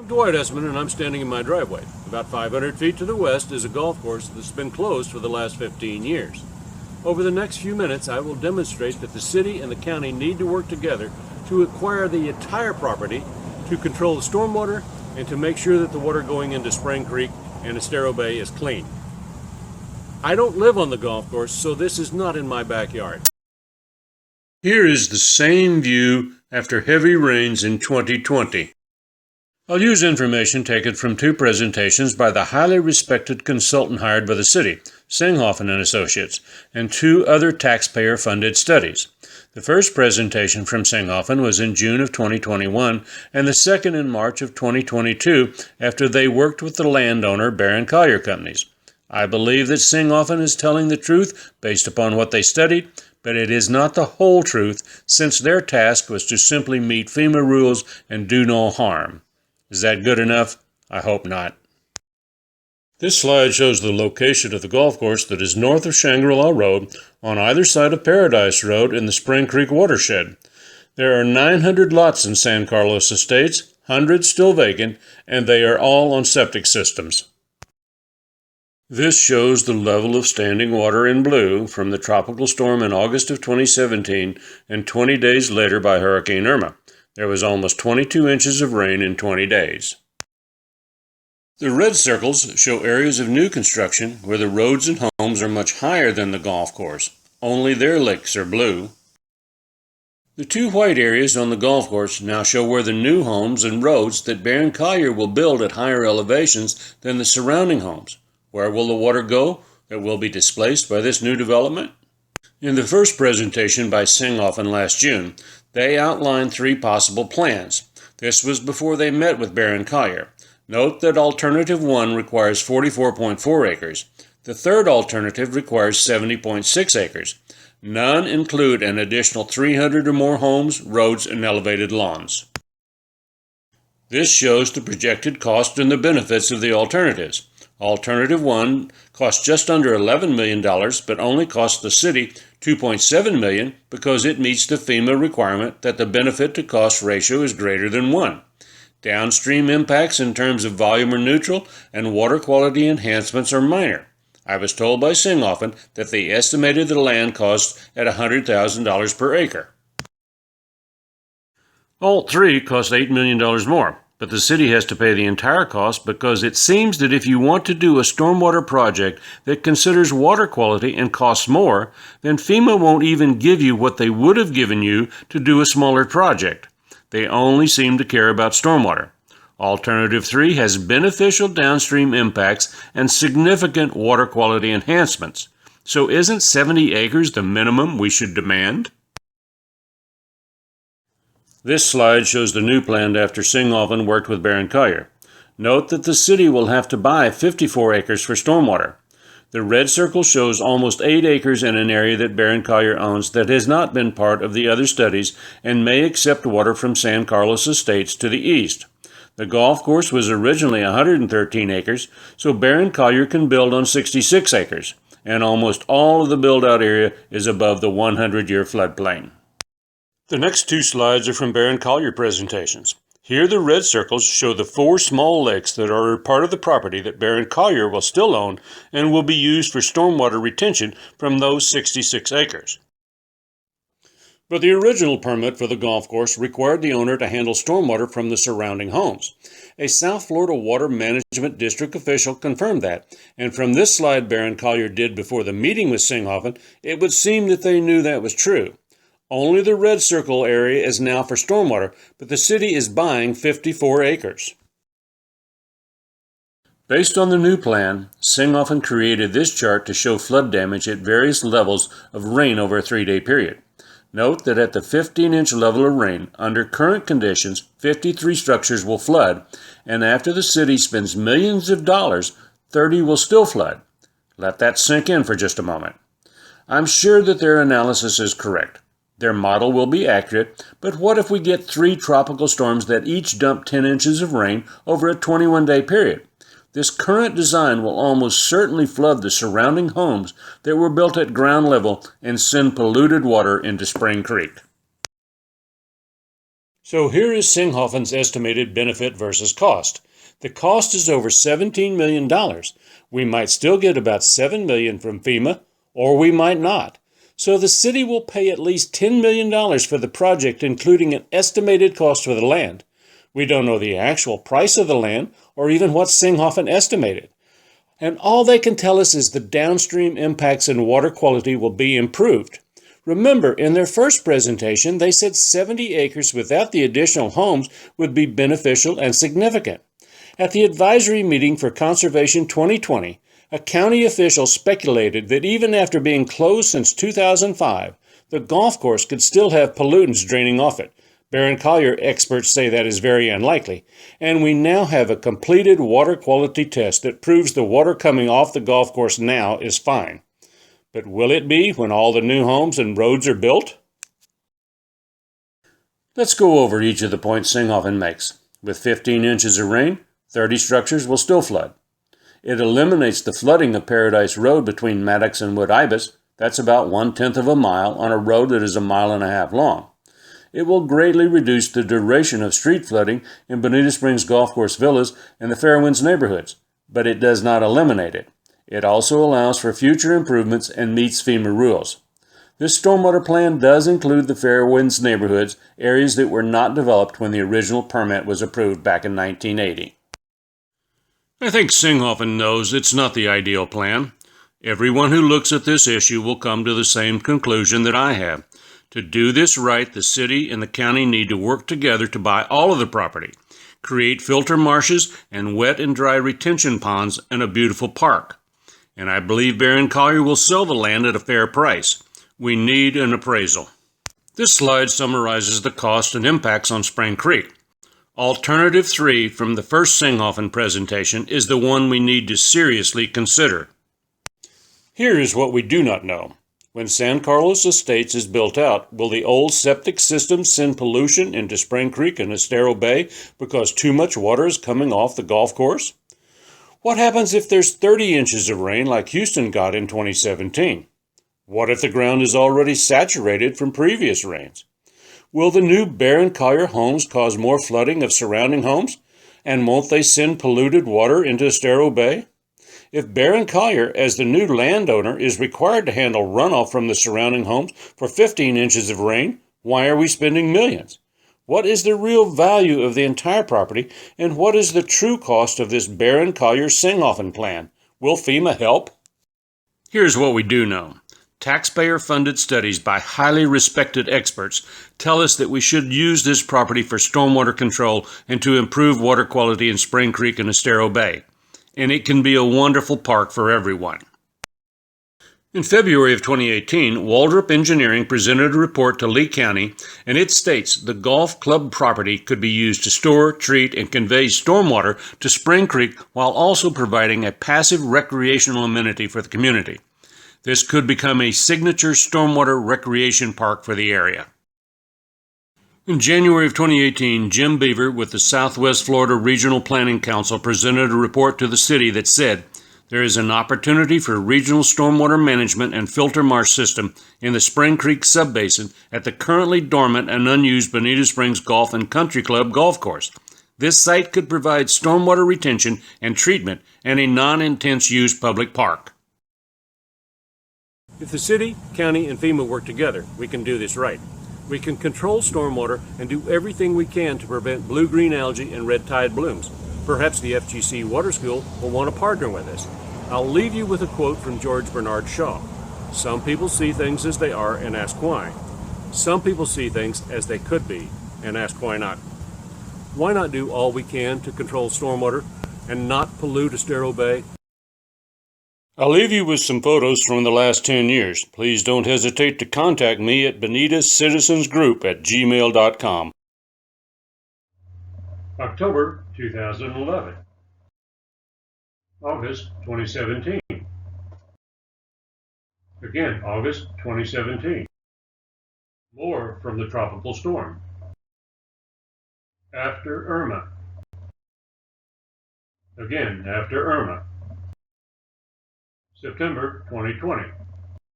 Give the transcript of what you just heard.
I'm Dwight Esmond, and I'm standing in my driveway. About 500 feet to the west is a golf course that's been closed for the last 15 years. Over the next few minutes, I will demonstrate that the city and the county need to work together to acquire the entire property, to control the stormwater, and to make sure that the water going into Spring Creek and Estero Bay is clean. I don't live on the golf course, so this is not in my backyard. Here is the same view after heavy rains in 2020. I'll use information taken from two presentations by the highly respected consultant hired by the city, Singhofen and Associates, and two other taxpayer-funded studies. The first presentation from Singhofen was in June of 2021, and the second in March of 2022 after they worked with the landowner Barron Collier Companies. I believe that Singhofen is telling the truth based upon what they studied, but it is not the whole truth since their task was to simply meet FEMA rules and do no harm. Is that good enough? I hope not. This slide shows the location of the golf course that is north of Shangri-La Road on either side of Paradise Road in the Spring Creek watershed. There are 900 lots in San Carlos Estates, hundreds still vacant, and they are all on septic systems. This shows the level of standing water in blue from the tropical storm in August of 2017 and 20 days later by Hurricane Irma. There was almost 22 inches of rain in 20 days. The red circles show areas of new construction where the roads and homes are much higher than the golf course. Only their lakes are blue. The two white areas on the golf course now show where the new homes and roads that Barron Collier will build at higher elevations than the surrounding homes. Where will the water go that will be displaced by this new development? In the first presentation by Singhofen last June, they outlined three possible plans. This was before they met with Barron Collier. Note that Alternative 1 requires 44.4 acres. The third alternative requires 70.6 acres. None include an additional 300 or more homes, roads, and elevated lawns. This shows the projected cost and the benefits of the alternatives. Alternative 1 costs just under $11 million, but only costs the city $2.7 million because it meets the FEMA requirement that the benefit-to-cost ratio is greater than 1. Downstream impacts in terms of volume are neutral, and water quality enhancements are minor. I was told by Singhofen that they estimated the land cost at $100,000 per acre. Alt 3 costs $8 million more. But the city has to pay the entire cost because it seems that if you want to do a stormwater project that considers water quality and costs more, then FEMA won't even give you what they would have given you to do a smaller project. They only seem to care about stormwater. Alternative 3 has beneficial downstream impacts and significant water quality enhancements. So isn't 70 acres the minimum we should demand? This slide shows the new plan after Singhofen worked with Barron Collier. Note that the city will have to buy 54 acres for stormwater. The red circle shows almost 8 acres in an area that Barron Collier owns that has not been part of the other studies and may accept water from San Carlos Estates to the east. The golf course was originally 113 acres, so Barron Collier can build on 66 acres, and almost all of the build-out area is above the 100-year floodplain. The next two slides are from Barron Collier presentations. Here the red circles show the 4 small lakes that are part of the property that Barron Collier will still own and will be used for stormwater retention from those 66 acres. But the original permit for the golf course required the owner to handle stormwater from the surrounding homes. A South Florida Water Management District official confirmed that, and from this slide Barron Collier did before the meeting with Singhofen, it would seem that they knew that was true. Only the red circle area is now for stormwater, but the city is buying 54 acres. Based on the new plan, Singhofen created this chart to show flood damage at various levels of rain over a 3-day period. Note that at the 15-inch level of rain, under current conditions, 53 structures will flood, and after the city spends millions of dollars, 30 will still flood. Let that sink in for just a moment. I'm sure that their analysis is correct. Their model will be accurate, but what if we get 3 tropical storms that each dump 10 inches of rain over a 21-day period? This current design will almost certainly flood the surrounding homes that were built at ground level and send polluted water into Spring Creek. So here is Singhofen's estimated benefit versus cost. The cost is over $17 million. We might still get about $7 million from FEMA, or we might not. So the city will pay at least $10 million for the project, including an estimated cost for the land. We don't know the actual price of the land, or even what Singhofen estimated. And all they can tell us is the downstream impacts in water quality will be improved. Remember, in their first presentation, they said 70 acres without the additional homes would be beneficial and significant. At the advisory meeting for Conservation 2020, a county official speculated that even after being closed since 2005, the golf course could still have pollutants draining off it. Barron Collier experts say that is very unlikely, and we now have a completed water quality test that proves the water coming off the golf course now is fine. But will it be when all the new homes and roads are built? Let's go over each of the points Singhofen makes. With 15 inches of rain, 30 structures will still flood. It eliminates the flooding of Paradise Road between Maddox and Wood Ibis. That's about 1/10 of a mile on a road that is 1.5 miles long. It will greatly reduce the duration of street flooding in Bonita Springs Golf Course Villas and the Fairwinds neighborhoods, but it does not eliminate it. It also allows for future improvements and meets FEMA rules. This stormwater plan does include the Fairwinds neighborhoods, areas that were not developed when the original permit was approved back in 1980. I think Singhofen knows it's not the ideal plan. Everyone who looks at this issue will come to the same conclusion that I have. To do this right, the city and the county need to work together to buy all of the property, create filter marshes and wet and dry retention ponds, and a beautiful park. And I believe Barron Collier will sell the land at a fair price. We need an appraisal. This slide summarizes the cost and impacts on Spring Creek. Alternative 3 from the first Singhofen presentation is the one we need to seriously consider. Here is what we do not know. When San Carlos Estates is built out, will the old septic system send pollution into Spring Creek and Estero Bay because too much water is coming off the golf course? What happens if there's 30 inches of rain like Houston got in 2017? What if the ground is already saturated from previous rains? Will the new Barron Collier homes cause more flooding of surrounding homes? And won't they send polluted water into Estero Bay? If Barron Collier, as the new landowner, is required to handle runoff from the surrounding homes for 15 inches of rain, why are we spending millions? What is the real value of the entire property, and what is the true cost of this Barron Collier Singhofen plan? Will FEMA help? Here's what we do know. Taxpayer-funded studies by highly respected experts tell us that we should use this property for stormwater control and to improve water quality in Spring Creek and Estero Bay. And it can be a wonderful park for everyone. In February of 2018, Waldrop Engineering presented a report to Lee County, and it states the golf club property could be used to store, treat, and convey stormwater to Spring Creek while also providing a passive recreational amenity for the community. This could become a signature stormwater recreation park for the area. In January of 2018, Jim Beaver with the Southwest Florida Regional Planning Council presented a report to the city that said, there is an opportunity for regional stormwater management and filter marsh system in the Spring Creek subbasin at the currently dormant and unused Bonita Springs Golf and Country Club golf course. This site could provide stormwater retention and treatment and a non-intense use public park. If the city, county, and FEMA work together, we can do this right. We can control stormwater and do everything we can to prevent blue-green algae and red tide blooms. Perhaps the FGC Water School will want to partner with us. I'll leave you with a quote from George Bernard Shaw. Some people see things as they are and ask why. Some people see things as they could be and ask why not. Why not do all we can to control stormwater and not pollute Estero Bay? I'll leave you with some photos from the last 10 years. Please don't hesitate to contact me at bonitascitizensgroup@gmail.com. October 2011. August 2017. Again, August 2017. More from the tropical storm. After Irma. Again, after Irma. September 2020.